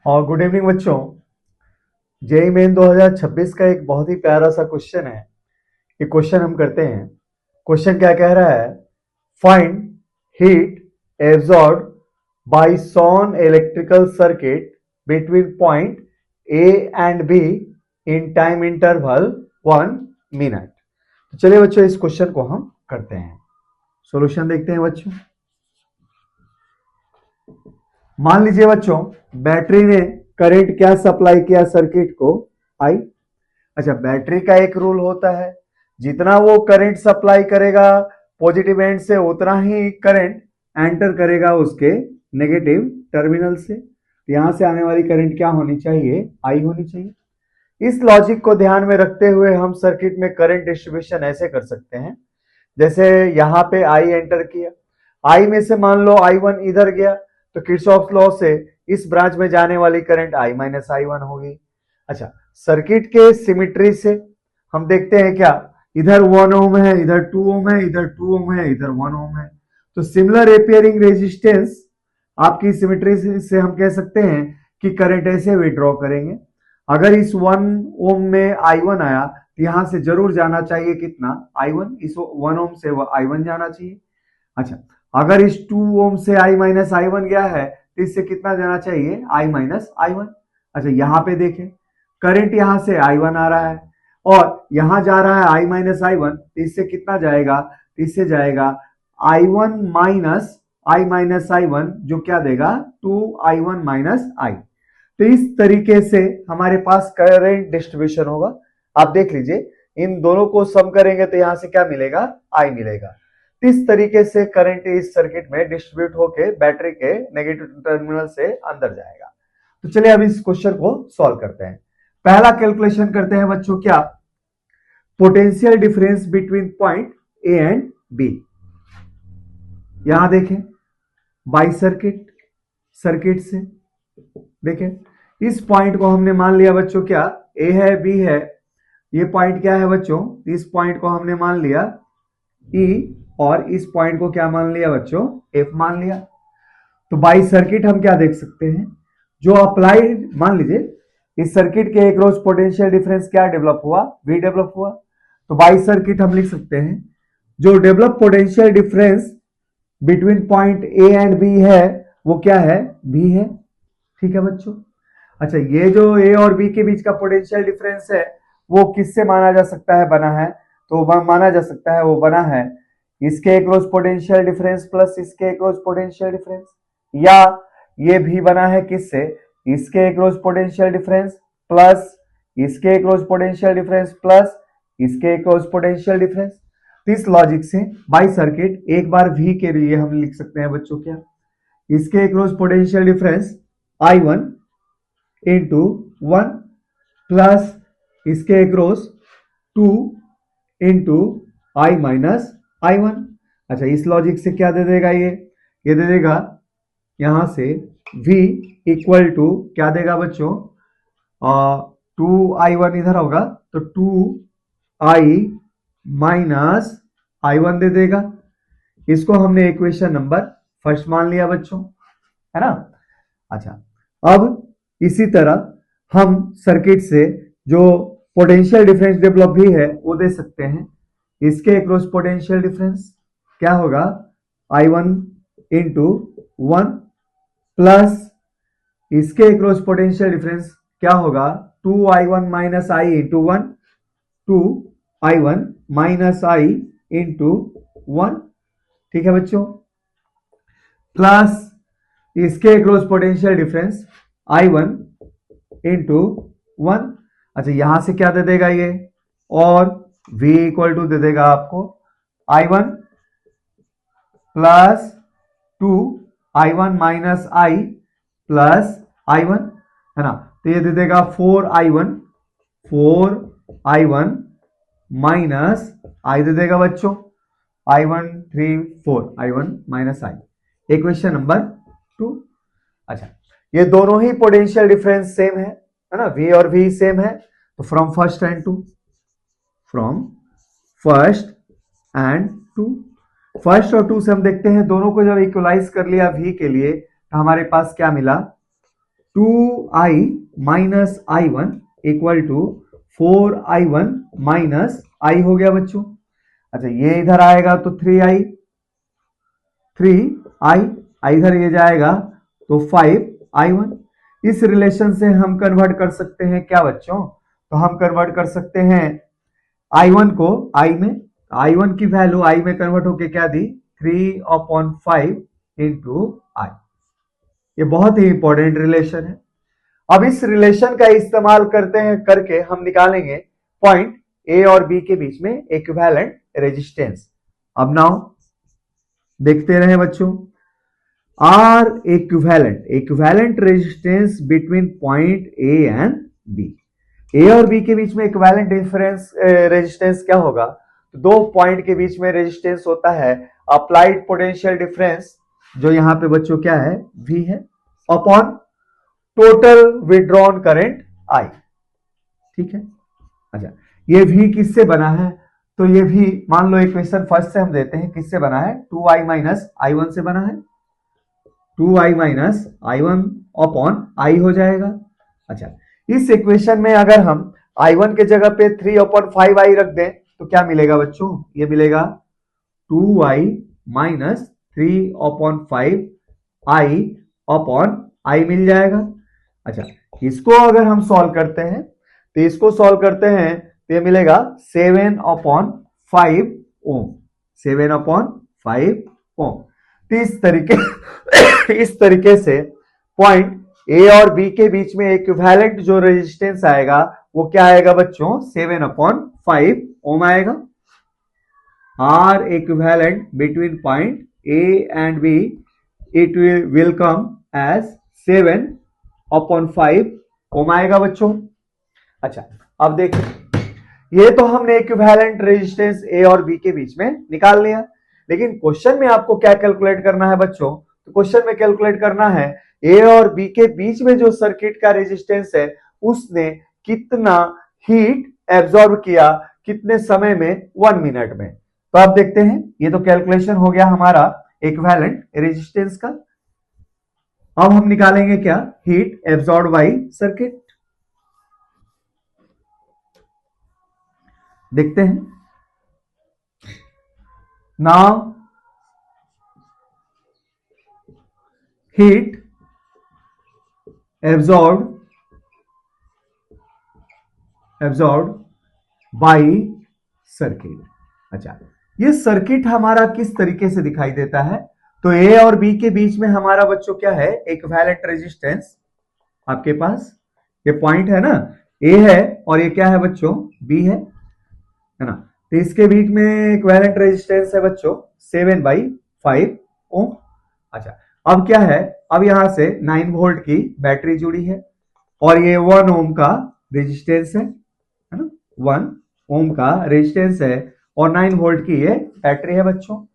और good evening बच्चों। JEE main 2026 का एक बहुत ही प्यारा सा क्वेश्चन है। ये क्वेश्चन हम करते हैं। क्वेश्चन क्या कह रहा है? फाइंड हीट एब्जॉर्ब बाय सॉन electrical circuit between point A and B in time interval 1 minute. तो चलिए बच्चों, इस क्वेश्चन को हम करते हैं। सॉल्यूशन देखते हैं बच्चों। मान लीजिए बच्चों, बैटरी ने करंट क्या सप्लाई किया सर्किट को? आई। अच्छा, बैटरी का एक रूल होता है, जितना वो करंट सप्लाई करेगा पॉजिटिव एंड से, उतना ही करंट एंटर करेगा उसके नेगेटिव टर्मिनल से। यहां से आने वाली करंट क्या होनी चाहिए? आई होनी चाहिए। इस लॉजिक को ध्यान में रखते हुए हम सर्किट में करंट डिस्ट्रीब्यूशन ऐसे कर सकते हैं, जैसे यहां पे आई एंटर किया, आई में से मान लो I1 इधर गया, तो किरचॉफ लॉ से इस ब्रांच में जाने वाली करंट I माइनस I1 होगी। अच्छा, सर्किट के सिमिट्री से हम देखते हैं क्या, इधर 1 ओम है, इधर 2 ओम है, इधर 2 ओम है, इधर 1 ओम है, तो सिमिलर एपियरिंग रेजिस्टेंस आपकी सिमिट्री से हम कह सकते हैं कि करंट ऐसे विड्रॉ करेंगे। अगर इस 1 ओम में I1 आया तो यहां से जरूर जाना चाहिए कितना? I1। इस 1 ओम से I1 जाना चाहिए। अच्छा, अगर इस 2 ओम से I माइनस I1 गया है तो इससे कितना जाना चाहिए? I minus I1। अच्छा, यहां पे देखें, करंट यहां से I1 आ रहा है और यहां जा रहा है I माइनस I1, तो इससे कितना जाएगा? तो इससे जाएगा I1 माइनस I जो क्या देगा? 2I1 minus I। तो इस तरीके से हमारे पास करंट डिस्ट्रीब्यूशन होगा। आप देख लीजिए, इन दोनों को सम करेंगे तो यहां से क्या मिलेगा? आई मिलेगा। इस तरीके से करंट इस सर्किट में डिस्ट्रीब्यूट होकर बैटरी के नेगेटिव टर्मिनल से अंदर जाएगा। तो चलिए अब इस क्वेश्चन को सॉल्व करते हैं। पहला कैलकुलेशन करते हैं बच्चों, क्या? Potential difference between point A and B. यहां देखें, बाई सर्किट से देखें, इस पॉइंट को हमने मान लिया बच्चों क्या? ए है, बी है, ये पॉइंट क्या है बच्चों? इस पॉइंट को हमने मान लिया ई, और इस पॉइंट को क्या मान लिया बच्चों? एफ मान लिया। तो बाई सर्किट हम क्या देख सकते हैं, जो अप्लाइड, मान लीजिए इस सर्किट के अक्रॉस पोटेंशियल डिफरेंस क्या डेवलप हुआ? वी डेवलप हुआ। तो बाई सर्किट हम लिख सकते हैं, जो develop potential difference between point A and B है वो क्या है? बी है। ठीक है बच्चों। अच्छा, ये जो ए और बी के बीच का पोटेंशियल डिफरेंस है वो किससे माना जा सकता है बना है? तो माना जा सकता है वो बना है इसके अक्रॉस पोटेंशियल डिफरेंस प्लस इसके अक्रॉस पोटेंशियल डिफरेंस, या ये भी बना है किससे? इसके अक्रॉस पोटेंशियल डिफरेंस प्लस इसके अक्रॉस पोटेंशियल डिफरेंस प्लस इसके अक्रॉस पोटेंशियल डिफरेंस। तो इस लॉजिक से बाई सर्किट एक बार V के लिए हम लिख सकते हैं बच्चों क्या? इसके across potential difference I1 into 1 plus इसके across 2 into I minus I1। अच्छा, इस लॉजिक से क्या दे देगा ये दे देगा यहां से V इक्वल टू क्या देगा बच्चों? 2I1 इधर होगा तो 2I माइनस I1 दे देगा। इसको हमने इक्वेशन नंबर फर्स्ट मान लिया बच्चों, है ना? अच्छा, अब इसी तरह हम सर्किट से जो पोटेंशियल डिफरेंस डेवलप भी है वो दे सकते हैं। इसके अक्रॉस पोटेंशियल डिफरेंस क्या होगा? I1 इंटू 1 प्लस इसके अक्रॉस पोटेंशियल डिफरेंस क्या होगा? 2I1 minus I into 1, 2I1 minus I into 1। ठीक है बच्चों, प्लस इसके across potential difference I1 into 1। अच्छा, यहां से क्या दे देगा ये? और V इक्वल टू दे देगा आपको I1 plus 2I1 minus I plus I1, है ना? तो ये दे देगा 4I1 माइनस I दे देगा बच्चों I1 3 4 I1 minus I। Equation number 2। अच्छा, ये दोनों ही पोटेंशियल डिफरेंस सेम है ना? V और V सेम है। तो from first end to first और 2 से हम देखते हैं, दोनों को जब इक्वलाइज कर लिया V के लिए तो हमारे पास क्या मिला? 2i minus i1 equal to 4i1 minus i हो गया बच्चों। अच्छा ये इधर आएगा तो 3i इधर ये जाएगा तो 5i1। इस रिलेशन से हम कन्वर्ट कर सकते हैं क्या बच्चों, तो हम कन्वर्ट कर सकते हैं i1 को i में, i1 की वैल्यू i में कन्वर्ट होके क्या दी 3/5 इंटू i। ये बहुत ही इंपॉर्टेंट रिलेशन है। अब इस रिलेशन का इस्तेमाल करते हैं करके हम निकालेंगे पॉइंट ए और बी के बीच में इक्विवेलेंट रेजिस्टेंस। अब नाउ देखते रहे बच्चों, are equivalent resistance between point A and B. A और बी के बीच में इक्विवेलेंट डिफरेंस रेजिस्टेंस क्या होगा, तो दो पॉइंट के बीच में रेजिस्टेंस होता है अप्लाइड पोटेंशियल डिफरेंस, जो यहां पे बच्चों क्या है V है, upon total withdrawn current I। ठीक है। अच्छा ये V किससे बना है, तो ये V मान लो इक्वेशन फर्स्ट से हम देते हैं, किससे बना है 2i माइनस i1 से बना है, 2i minus i1 upon I हो जाएगा। अच्छा इस इक्वेशन में अगर हम i1 के जगह पे 3/5i रख दें तो क्या मिलेगा बच्चों, ये मिलेगा 2i minus 3/5i upon I मिल जाएगा। अच्छा इसको अगर हम सॉल्व करते हैं तो इसको सॉल्व करते हैं तो ये मिलेगा 7/5 ओम, 7/5 ओम। तो इस तरीके से पॉइंट ए और बी के बीच में इक्विवेलेंट जो रेजिस्टेंस आएगा वो क्या आएगा बच्चों 7/5 ओम आएगा। R equivalent between point A and B it will come as 7/5 ohm आएगा बच्चों। अच्छा अब देखिए ये तो हमने इक्विवेलेंट रेजिस्टेंस ए और बी के बीच में निकाल लिया, लेकिन क्वेश्चन में आपको क्या कैलकुलेट करना है बच्चों, तो क्वेश्चन में कैलकुलेट करना है ए और बी के बीच में जो सर्किट का रेजिस्टेंस है उसने कितना हीट एब्जॉर्ब किया कितने समय में, 1 मिनट में। तो आप देखते हैं ये तो कैलकुलेशन हो गया हमारा इक्विवेलेंट रेजिस्टेंस का। अब हम निकालेंगे क्या, हीट एब्जॉर्ब बाय सर्किट। देखते हैं now heat absorb by circuit. अच्छा ये सर्किट हमारा किस तरीके से दिखाई देता है, तो ए और बी के बीच में हमारा बच्चों क्या है इक्विवेलेंट रेजिस्टेंस, आपके पास ये पॉइंट है ना, ए है और ये क्या है बच्चों बी है ना, तो इसके बीच में इक्विवेलेंट रेजिस्टेंस है बच्चों 7/5 ओम। अच्छा अब क्या है, अब यहां से 9 वोल्ट की बैटरी जुड़ी है और ये 1 ओम का रेजिस्टेंस है ना, 1 ओम का रेजिस्टेंस है और 9 वोल्ट की ये बैटरी है बच्चों।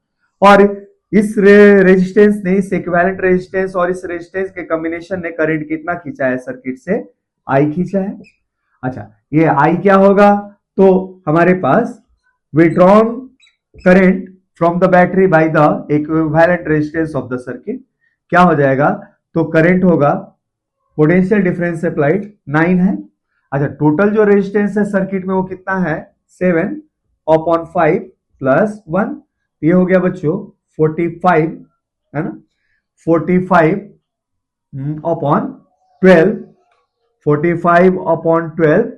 और इस रेजिस्टेंस ने, इस इक्विवेलेंट रेजिस्टेंस और इस रेजिस्टेंस के कॉम्बिनेशन ने करंट कितना खींचा है सर्किट से, आई खींचा है। अच्छा ये आई क्या होगा, तो हमारे पास withdrawn current from the battery by the equivalent resistance of the circuit क्या हो जाएगा, तो करंट होगा पोटेंशियल डिफरेंस अप्लाइड 9 है। अच्छा टोटल जो रेजिस्टेंस है सर्किट में वो कितना है 7/5 प्लस 1, ये हो गया बच्चों 45 है ना, 45/12, 45/12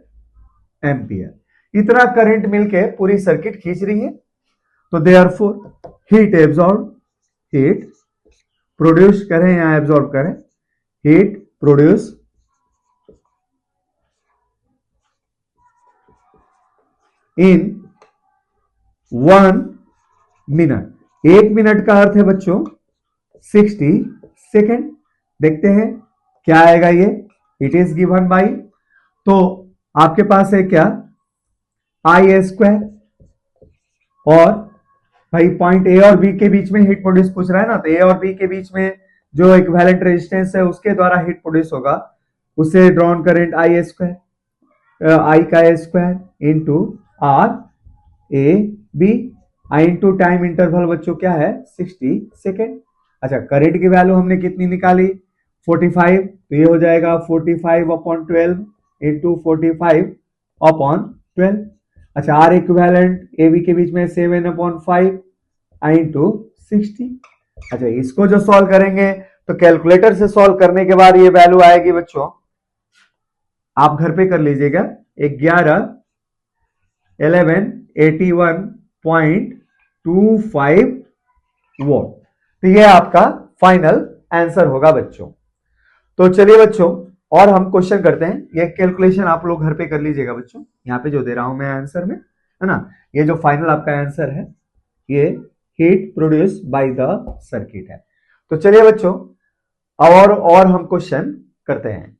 एम्पियर, इतना करंट मिलके पूरी सर्किट खींच रही है। तो therefore heat absorb, heat produce करें या एब्जॉर्ब करें, heat produce in 1 minute. 1 minute का अर्थ है बच्चों 60 सेकेंड। देखते हैं क्या आएगा ये, इट इज गिवन बाई, तो आपके पास है क्या आई स्क्वायर, और भाई पॉइंट ए और बी के बीच में हीट प्रोड्यूस पूछ रहा है ना, तो ए और बी के बीच में जो इक्विवेलेंट रेजिस्टेंस है उसके द्वारा हीट प्रोड्यूस होगा, उससे drawn current I square, I का square into R A B, I into time interval बच्चों क्या है 60 सेकेंड। अच्छा करंट की वैल्यू हमने कितनी निकाली 45, तो ये हो जाएगा 45/12 इंटू 45/12। अच्छा, आर इक्विवेलेंट ए बी के बीच में 7/5 इंटू 60। अच्छा, इसको जो सॉल्व करेंगे तो कैलकुलेटर से सॉल्व करने के बाद ये वैल्यू आएगी बच्चों, आप घर पे कर लीजिएगा, 1181.25 वोट। तो ये आपका फाइनल आंसर होगा बच्चों। तो चलिए बच्चों, और हम क्वेश्चन करते हैं। ये कैलकुलेशन आप लोग घर पे कर लीजिएगा बच्चों, यहाँ पे जो दे रहा हूं मैं आंसर में, है ना। ये जो फाइनल आपका आंसर है, ये heat produce by the circuit है। तो चलिए बच्चों, और हम क्वेश्चन करते हैं।